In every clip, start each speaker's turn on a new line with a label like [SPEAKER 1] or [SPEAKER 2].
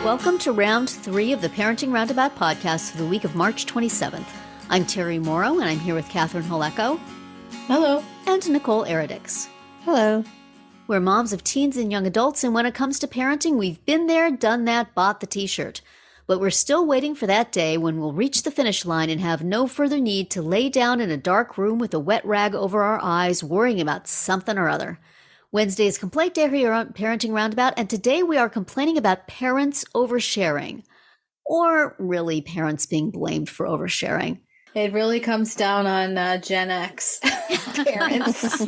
[SPEAKER 1] Welcome to round 3 of the Parenting Roundabout podcast for the week of March 27th. I'm Terry Morrow, and I'm here with Catherine Holeko.
[SPEAKER 2] Hello.
[SPEAKER 1] And Nicole Eridix.
[SPEAKER 3] Hello.
[SPEAKER 1] We're moms of teens and young adults, and when it comes to parenting, we've been there, done that, bought the t-shirt. But we're still waiting for that day when we'll reach the finish line and have no further need to lay down in a dark room with a wet rag over our eyes, worrying about something or other. Wednesday is Complaint Day here on Parenting Roundabout, and today we are complaining about parents oversharing, or really parents being blamed for oversharing.
[SPEAKER 2] It really comes down on Gen X parents,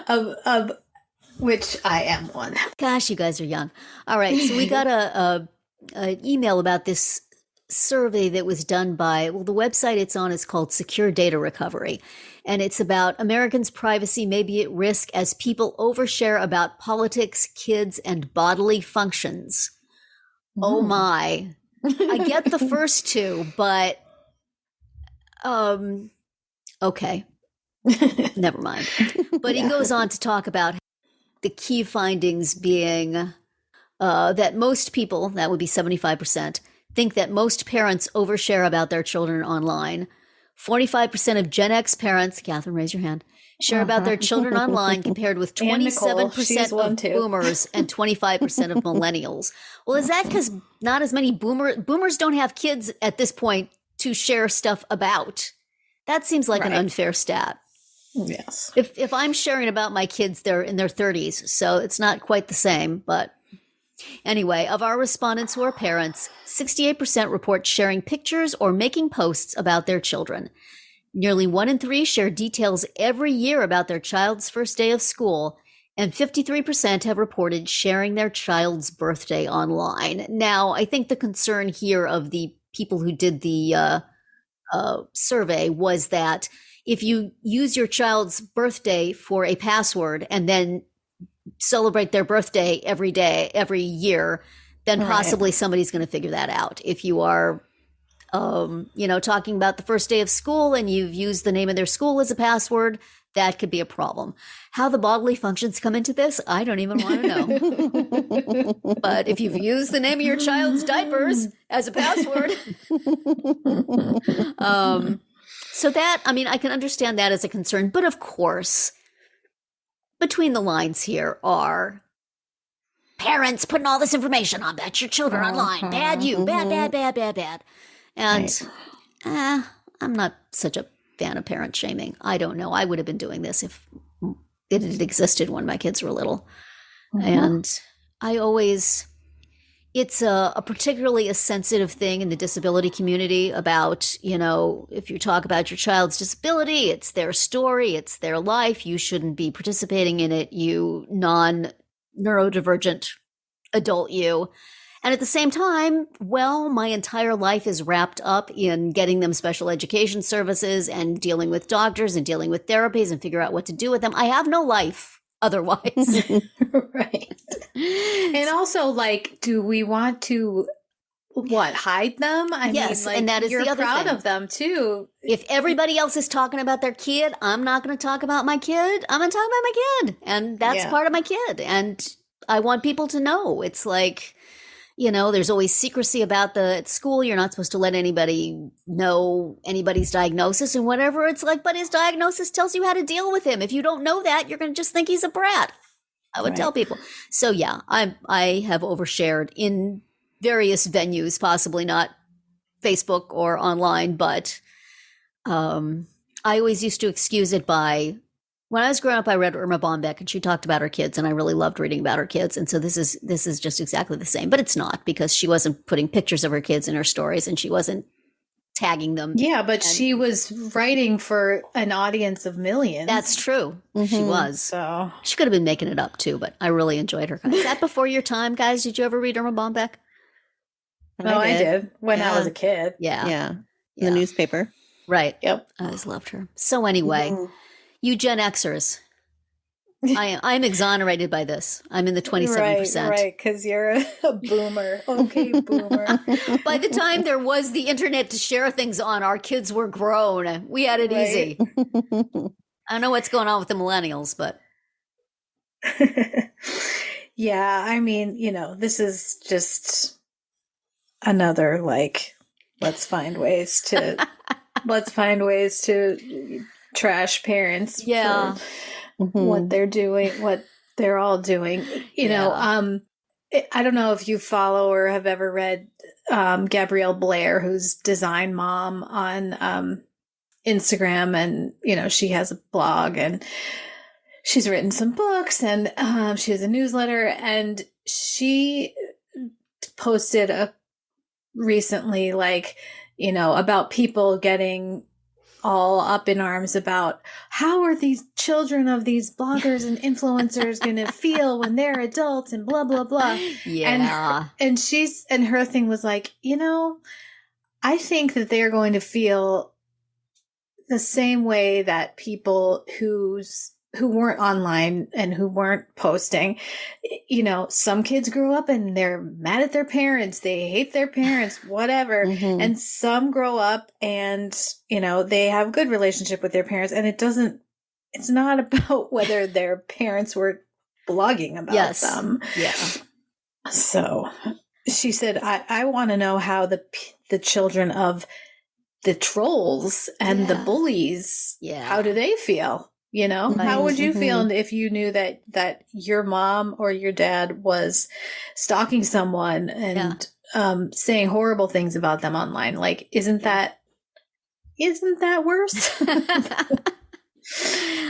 [SPEAKER 2] of which I am one.
[SPEAKER 1] Gosh, you guys are young. All right, so we got an email about this survey that was done by, well, the website it's on is called Secure Data Recovery. And it's about Americans' privacy may be at risk as people overshare about politics, kids, and bodily functions. Oh my. I get the first two, but okay. Never mind. But he goes on to talk about the key findings being that most people, that would be 75%, think that most parents overshare about their children online. 45% of Gen X parents, Catherine, raise your hand, share about their children online compared with 27% of boomers and 25% of millennials. Well, is that because not as many boomers don't have kids at this point to share stuff about? That seems like an unfair stat.
[SPEAKER 2] Yes.
[SPEAKER 1] If I'm sharing about my kids, they're in their 30s, so it's not quite the same, but anyway, of our respondents who are parents, 68% report sharing pictures or making posts about their children. Nearly 1 in 3 share details every year about their child's first day of school, and 53% have reported sharing their child's birthday online. Now, I think the concern here of the people who did the survey was that if you use your child's birthday for a password and then celebrate their birthday every day, every year, then possibly somebody's going to figure that out. If you are, talking about the first day of school and you've used the name of their school as a password, that could be a problem. How the bodily functions come into this, I don't even want to know. But if you've used the name of your child's diapers as a password, so that, I mean, I can understand that as a concern, but of course, between the lines here are parents putting all this information on about your children online. Bad you, bad. And I'm not such a fan of parent shaming. I don't know. I would have been doing this if it had existed when my kids were little. And it's a particularly a sensitive thing in the disability community about, if you talk about your child's disability, it's their story, it's their life. You shouldn't be participating in it, you non-neurodivergent adult you. And at the same time, well, my entire life is wrapped up in getting them special education services and dealing with doctors and dealing with therapies and figure out what to do with them. I have no life otherwise.
[SPEAKER 2] Right. And also, do we want to hide them?
[SPEAKER 1] Yes, and that is
[SPEAKER 2] you're
[SPEAKER 1] the other
[SPEAKER 2] proud
[SPEAKER 1] thing.
[SPEAKER 2] of them too.
[SPEAKER 1] If everybody else is talking about their kid, I'm not going to talk about my kid. I'm going to talk about my kid, and that's part of my kid. And I want people to know. It's like, there's always secrecy about at school. You're not supposed to let anybody know anybody's diagnosis and whatever. It's like, but his diagnosis tells you how to deal with him. If you don't know that, you're going to just think he's a brat. I would tell people. So yeah, I have overshared in various venues, possibly not Facebook or online, but I always used to excuse it by, when I was growing up, I read Irma Bombeck and she talked about her kids and I really loved reading about her kids. And so this is just exactly the same, but it's not, because she wasn't putting pictures of her kids in her stories and she wasn't tagging them.
[SPEAKER 2] Yeah, but she was writing for an audience of millions.
[SPEAKER 1] That's true. She was.
[SPEAKER 2] So
[SPEAKER 1] she could have been making it up too, but I really enjoyed her. Is that before your time, guys? Did you ever read Irma Bombeck?
[SPEAKER 2] I did when I was a kid.
[SPEAKER 3] Yeah. In the newspaper.
[SPEAKER 1] Right.
[SPEAKER 2] Yep.
[SPEAKER 1] I always loved her. So anyway, you Gen Xers, I'm exonerated by this. I'm in the 27%.
[SPEAKER 2] Right, because you're a boomer. Okay, boomer.
[SPEAKER 1] By the time there was the internet to share things on, our kids were grown. We had it easy. I don't know what's going on with the millennials, but
[SPEAKER 2] Yeah, I mean, this is just another let's find ways to trash parents
[SPEAKER 1] Yeah.
[SPEAKER 2] for what they're doing, what they're all doing. I don't know if you follow or have ever read Gabrielle Blair, who's Design Mom on Instagram, and she has a blog and she's written some books, and she has a newsletter, and she posted recently about people getting all up in arms about how are these children of these bloggers and influencers going to feel when they're adults and blah blah blah.
[SPEAKER 1] Yeah.
[SPEAKER 2] And her thing was like, I think that they're going to feel the same way that people who weren't online and who weren't posting. Some kids grow up and they're mad at their parents, they hate their parents, whatever. And some grow up and they have a good relationship with their parents, and it's not about whether their parents were blogging about them.
[SPEAKER 1] Yeah.
[SPEAKER 2] So she said, I want to know how the children of the trolls and the bullies, how do they feel? How would you feel if you knew that your mom or your dad was stalking someone and saying horrible things about them online? Like, isn't that worse?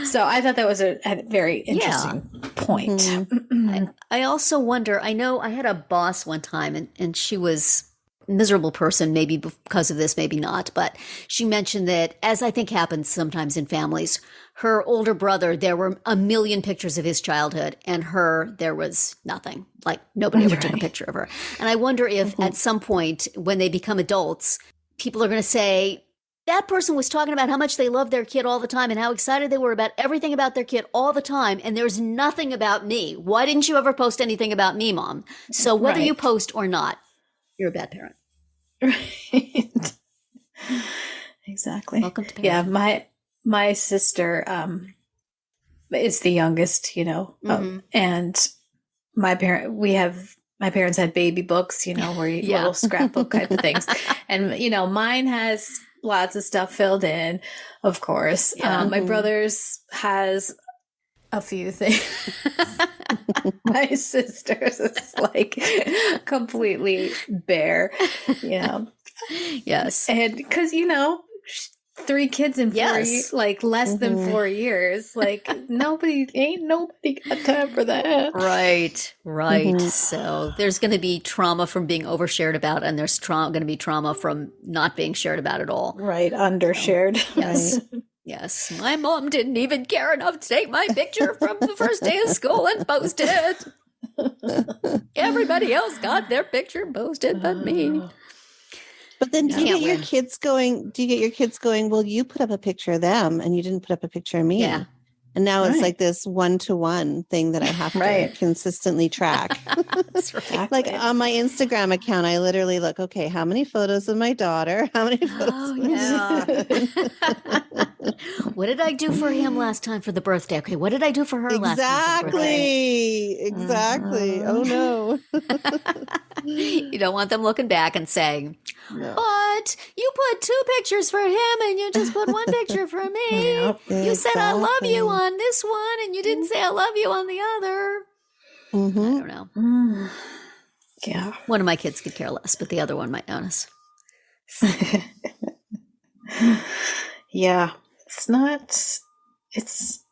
[SPEAKER 2] So I thought that was a very interesting point.
[SPEAKER 1] I also wonder, I know I had a boss one time, and she was a miserable person, maybe because of this, maybe not, but she mentioned that, as I think happens sometimes in families, her older brother, there were a million pictures of his childhood, and there was nothing. Like, nobody ever took a picture of her. And I wonder if at some point when they become adults, people are going to say, that person was talking about how much they love their kid all the time and how excited they were about everything about their kid all the time, and there's nothing about me. Why didn't you ever post anything about me, Mom? So whether you post or not, you're a bad parent.
[SPEAKER 2] Right. Exactly.
[SPEAKER 1] Welcome to parenting.
[SPEAKER 2] Yeah, my sister is the youngest, and my parents had baby books, where little scrapbook type of things. And, mine has lots of stuff filled in, of course. My brother's has a few things. My sister's is completely bare,
[SPEAKER 1] Yes.
[SPEAKER 2] And because, 3 kids in 4 years, less than 4 years, ain't nobody got time for that.
[SPEAKER 1] Right. So there's going to be trauma from being overshared about, and there's going to be trauma from not being shared about at all.
[SPEAKER 2] Right. Undershared.
[SPEAKER 1] So, yes. Right. Yes. My mom didn't even care enough to take my picture from the first day of school and post it. Everybody else got their picture posted but me.
[SPEAKER 3] But then do you get your kids going, well, you put up a picture of them and you didn't put up a picture of me.
[SPEAKER 1] Yeah.
[SPEAKER 3] And now it's like this 1-to-1 thing that I have to consistently track.
[SPEAKER 1] That's right.
[SPEAKER 3] Like on my Instagram account, I literally look, okay, how many photos of my daughter? How many photos?
[SPEAKER 1] What did I do for him last time for the birthday? Okay, what did I do for her last time for the birthday?
[SPEAKER 3] Exactly. Oh, no.
[SPEAKER 1] You don't want them looking back and saying, but you put 2 pictures for him and you just put 1 picture for me. You said I love you on this one and you didn't say I love you on the other. I don't know.
[SPEAKER 2] Yeah.
[SPEAKER 1] One of my kids could care less, but the other one might notice.
[SPEAKER 2] Yeah. It's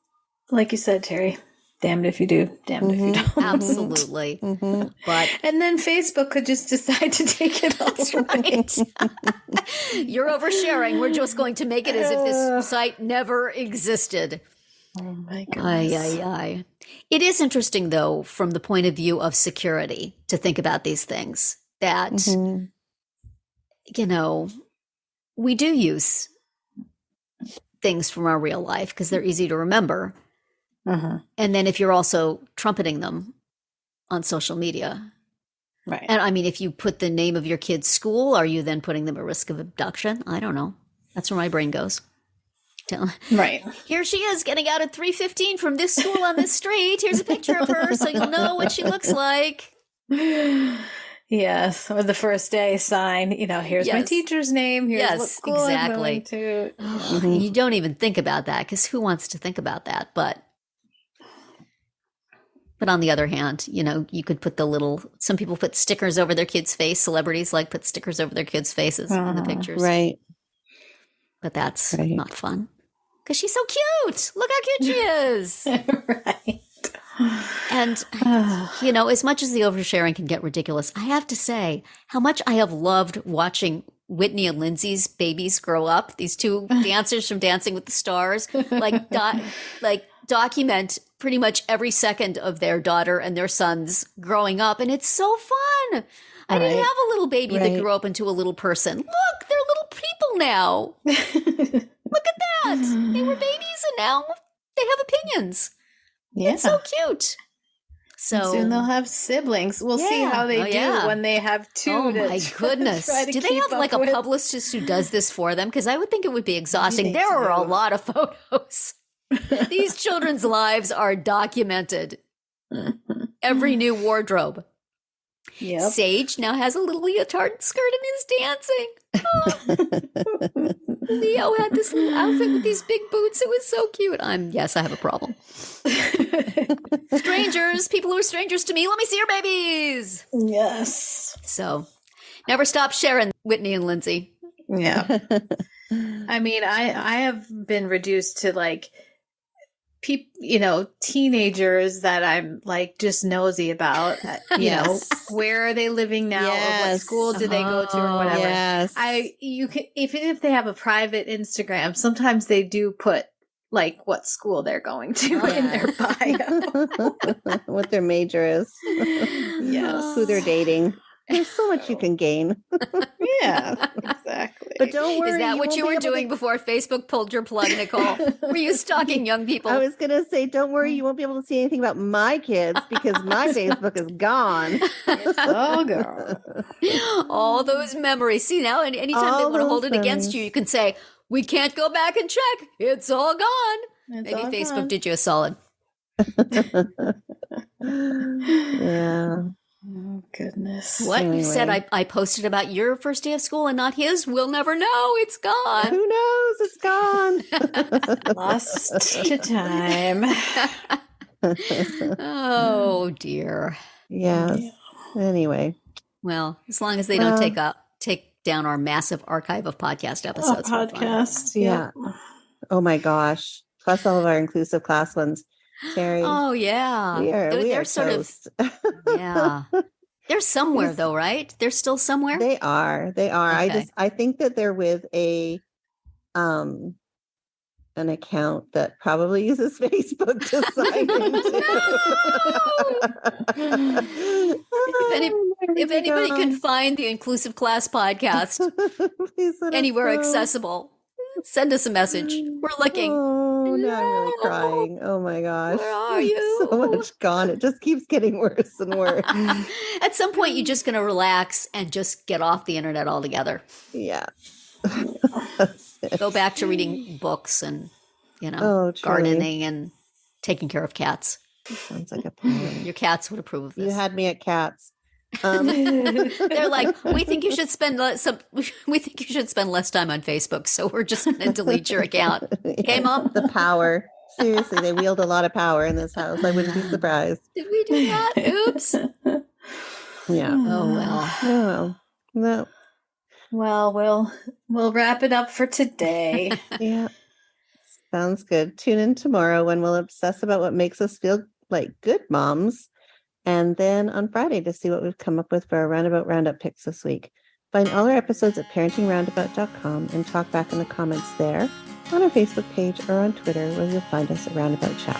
[SPEAKER 2] like you said, Terry, damned if you do, damned if you don't.
[SPEAKER 1] Absolutely.
[SPEAKER 2] And then Facebook could just decide to take it off.
[SPEAKER 1] That's right. You're oversharing. We're just going to make it as if this site never existed.
[SPEAKER 2] Oh my goodness.
[SPEAKER 1] It is interesting, though, from the point of view of security, to think about these things, that, we do use things from our real life because they're easy to remember. And then if you're also trumpeting them on social media.
[SPEAKER 2] Right.
[SPEAKER 1] And I mean, if you put the name of your kid's school, are you then putting them at risk of abduction? I don't know. That's where my brain goes.
[SPEAKER 2] Right.
[SPEAKER 1] Here she is getting out at 3:15 from this school on this street. Here's a picture of her so you'll know what she looks like.
[SPEAKER 2] Yes, or the first day sign, here's my teacher's name, here's what school I'm going to.
[SPEAKER 1] You don't even think about that, because who wants to think about that? But on the other hand, you could put some people put stickers over their kids' face. Celebrities put stickers over their kids' faces in the pictures.
[SPEAKER 3] Right.
[SPEAKER 1] But that's not fun. Because she's so cute. Look how cute she is.
[SPEAKER 2] Right.
[SPEAKER 1] And, as much as the oversharing can get ridiculous, I have to say how much I have loved watching Whitney and Lindsay's babies grow up. These two dancers from Dancing with the Stars, document pretty much every second of their daughter and their sons growing up. And it's so fun. I didn't have a little baby that grew up into a little person. Look, they're little people now. Look at that. They were babies and now they have opinions. Yeah. It's so cute. So
[SPEAKER 2] and soon they'll have siblings. We'll see how they do when they have two.
[SPEAKER 1] Oh my goodness. Do they have a publicist who does this for them? Because I would think it would be exhausting. There are a lot of photos. These children's lives are documented. Every new wardrobe.
[SPEAKER 2] Yep.
[SPEAKER 1] Sage now has a little leotard skirt and is dancing. Oh. Leo had this little outfit with these big boots. It was so cute. Yes, I have a problem. Strangers, people who are strangers to me, let me see your babies.
[SPEAKER 2] Yes.
[SPEAKER 1] So never stop sharing, Whitney and Lindsay.
[SPEAKER 2] Yeah. I mean, I have been reduced to teenagers that I'm just nosy about, where are they living now, or what school do they go to, or whatever.
[SPEAKER 3] Yes.
[SPEAKER 2] You can, even if they have a private Instagram, sometimes they do put what school they're going to in their bio.
[SPEAKER 3] What their major is.
[SPEAKER 2] Yes.
[SPEAKER 3] Who they're dating. There's so much you can gain.
[SPEAKER 2] Yeah, exactly.
[SPEAKER 3] But don't worry.
[SPEAKER 1] Is that what you were doing before Facebook pulled your plug, Nicole? Were you stalking young people?
[SPEAKER 3] I was going to say, don't worry, you won't be able to see anything about my kids because my Facebook is gone.
[SPEAKER 2] It's all gone.
[SPEAKER 1] All those memories. See, now, and anytime they want to hold it against you, you can say, we can't go back and check. It's all gone. Maybe Facebook did you a solid.
[SPEAKER 3] Yeah.
[SPEAKER 2] Oh, goodness.
[SPEAKER 1] What? Anyway. You said I posted about your first day of school and not his? We'll never know. It's gone.
[SPEAKER 3] Who knows? It's gone.
[SPEAKER 2] Lost to time.
[SPEAKER 1] Oh, dear.
[SPEAKER 3] Yes. Yeah. Anyway.
[SPEAKER 1] Well, as long as they don't take down our massive archive of podcast episodes.
[SPEAKER 2] Podcasts, yeah.
[SPEAKER 3] Oh, my gosh. Plus all of our inclusive class ones. Terry.
[SPEAKER 1] Oh, yeah.
[SPEAKER 3] They're
[SPEAKER 1] sort toast. Yeah. They're somewhere, though, right? They're still somewhere?
[SPEAKER 3] They are. Okay. I think that they're with an account that probably uses Facebook to sign into.
[SPEAKER 1] If anybody can find the Inclusive Class podcast anywhere accessible, send us a message. We're looking.
[SPEAKER 3] Oh, now I'm really crying. Oh my gosh.
[SPEAKER 1] Where are you?
[SPEAKER 3] So much gone. It just keeps getting worse and worse.
[SPEAKER 1] At some point, you're just going to relax and just get off the internet altogether.
[SPEAKER 3] Yeah.
[SPEAKER 1] Go back to reading books and, gardening and taking care of cats.
[SPEAKER 3] Sounds like a plan.
[SPEAKER 1] Your cats would approve of this.
[SPEAKER 3] You had me at cats.
[SPEAKER 1] They're like, we think you should spend less time on Facebook, so we're just going to delete your account. Okay, Mom?
[SPEAKER 3] The power. Seriously, they wield a lot of power in this house. I wouldn't be surprised.
[SPEAKER 1] Did we do that? Oops.
[SPEAKER 3] Yeah.
[SPEAKER 1] Oh well.
[SPEAKER 3] Oh no.
[SPEAKER 2] Well, we'll wrap it up for today.
[SPEAKER 3] Yeah. Sounds good. Tune in tomorrow when we'll obsess about what makes us feel like good moms. And then on Friday to see what we've come up with for our Roundup picks this week. Find all our episodes at parentingroundabout.com and talk back in the comments there, on our Facebook page, or on Twitter, where you'll find us at Roundabout Chat.